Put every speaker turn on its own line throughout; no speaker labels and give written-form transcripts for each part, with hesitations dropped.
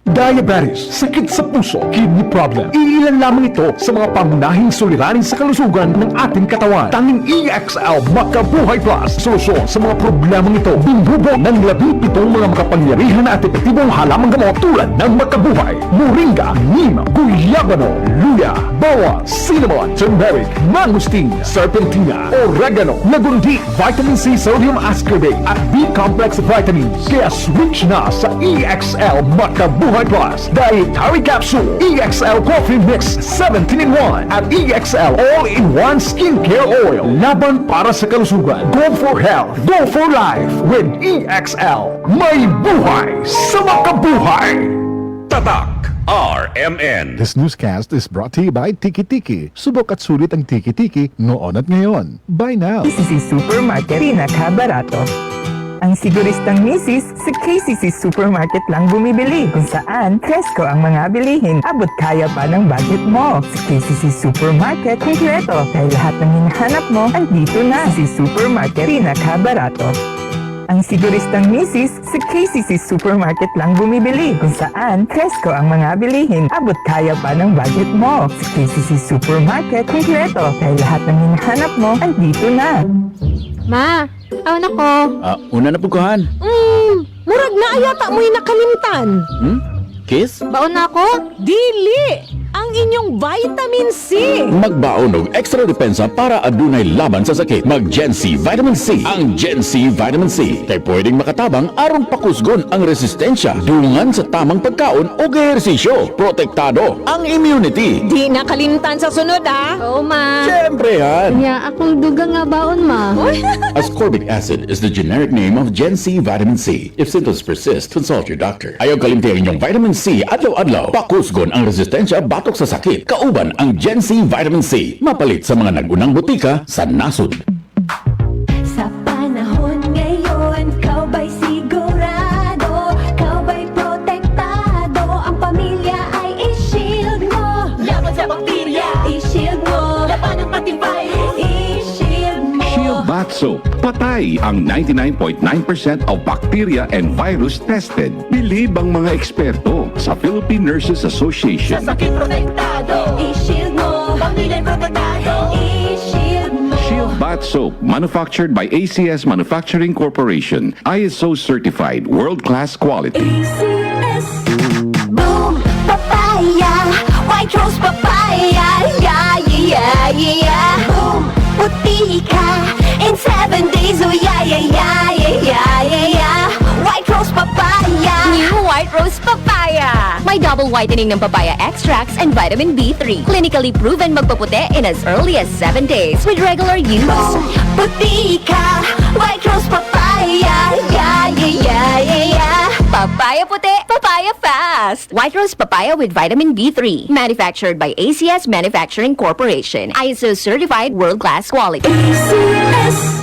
Diabetes, sakit sa puso, kidney problem. Iilan lamang ito sa mga pangunahing suliranin sa kalusugan ng ating katawan. Tanging EXL Makabuhay Plus, solusyon sa mga problemang ito. Binubuo ng 17 mga makapangyarihan at epektibong halamang gamot tulad ng Makabuhay, Moringa, Neem, Guyabano, Luya, Bawang, Cinnamon, Turmeric, Mangosteen, Serpentina, Oregano, Lagundi, Vitamin C, Sodium Ascorbate at B-complex vitamins. Kaya switch na sa EXL Makabuhay Plus, Dietary Capsule, EXL Coffee Mix 17-in-1 at EXL All-in-1 Skincare Oil. Laban para sa kalusugan. Go for health. Go for life with EXL. May buhay sa makabuhay.
Tatak RMN.
This newscast is brought to you by Tiki Tiki. Subok at sulit ang Tiki Tiki noon at ngayon. Buy now.
KCC Supermarket, pinakabarato. Ang siguristang misis, sa KCC Supermarket lang bumibili. Kung saan, presko ang mga bilihin. Abot kaya pa ng budget mo. Sa KCC Supermarket, kompleto. Dahil lahat ng hinahanap mo, andito na. KCC Supermarket, pinakabarato. Ang siguristang misis, sa KCC Supermarket lang bumibili. Kung saan, presko ang mga bilihin. Abot kaya pa ng budget mo. Sa KCC Supermarket, kompleto. Dahil lahat ng hinahanap mo, andito na.
Ma, awan ako.
Una na puguhan.
Murag na ayata mo'y nakalimtan.
Kiss?
Baon na ako? Dili! Ang inyong vitamin C!
Magbaon og extra depensa para adunay laban sa sakit. Mag Gen C Vitamin C. Ang Gen C Vitamin C kay pwedeng makatabang aron pakusgon ang resistensya dungan sa tamang pagkaon o ehersisyo. Protektado ang immunity.
Di nakalimtan sa sunod, ha? Oo, ma.
Siyempre yan.
Nya akong dugang nga baon, ma.
Ascorbic acid is the generic name of Gen C Vitamin C. If symptoms persist, consult your doctor. Ayaw kalimti ang inyong vitamin C adlaw-adlaw. Pakusgon ang resistensya batok sa sakit. Kauban ang Gen C Vitamin C. Mapalit sa mga nagunang butika sa nasod.
Sa panahon ngayon, kau ba'y sigurado? Kau ba'y protektado? Ang pamilya ay i-shield mo. Laban sa bakterya, i-shield mo. Laban ng pati virus, i-shield mo.
Shield Bath Soap. Patay ang 99.9% of bacteria and virus tested. Bilib ang mga eksperto sa Philippine Nurses Association.
Sa sakit protektado, i-shield mo. Pamilya protektado, i-shield mo.
Shield Bath Soap, manufactured by ACS Manufacturing Corporation. ISO certified, world-class quality.
ACS. Boom, papaya. White rose papaya. Yeah, yeah, yeah. Boom, puti ka. In 7 days, oh yeah, yeah, yeah, yeah, yeah, yeah, yeah. White rose papaya.
New White Rose Papaya. May double whitening ng papaya extracts and vitamin B3. Clinically proven magpaputi in as early as 7 days with regular use.
Boom, puti ka. White rose papaya. Yeah, yeah, yeah, yeah, yeah.
Papaya puti, papaya fast. White Rose Papaya with vitamin B3. Manufactured by ACS Manufacturing Corporation. ISO certified world-class quality.
ACS.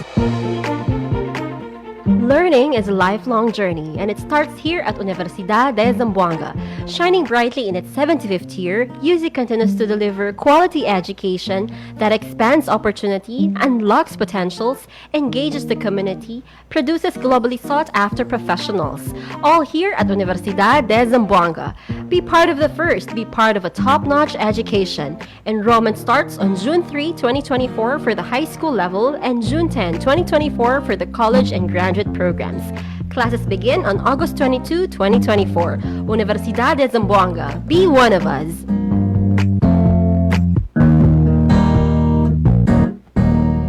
Learning is a lifelong journey, and it starts here at Universidad de Zamboanga. Shining brightly in its 75th year, UZ continues to deliver quality education that expands opportunity, unlocks potentials, engages the community, produces globally sought-after professionals. All here at Universidad de Zamboanga. Be part of the first, be part of a top-notch education. Enrollment starts on June 3, 2024 for the high school level and June 10, 2024 for the college and graduate programs. Classes begin on August 22, 2024. Universidad de Zamboanga. Be one of us.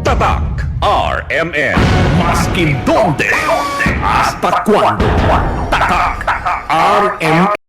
Tatak RMN. Maskin donde hasta cuando. Tatak RMN.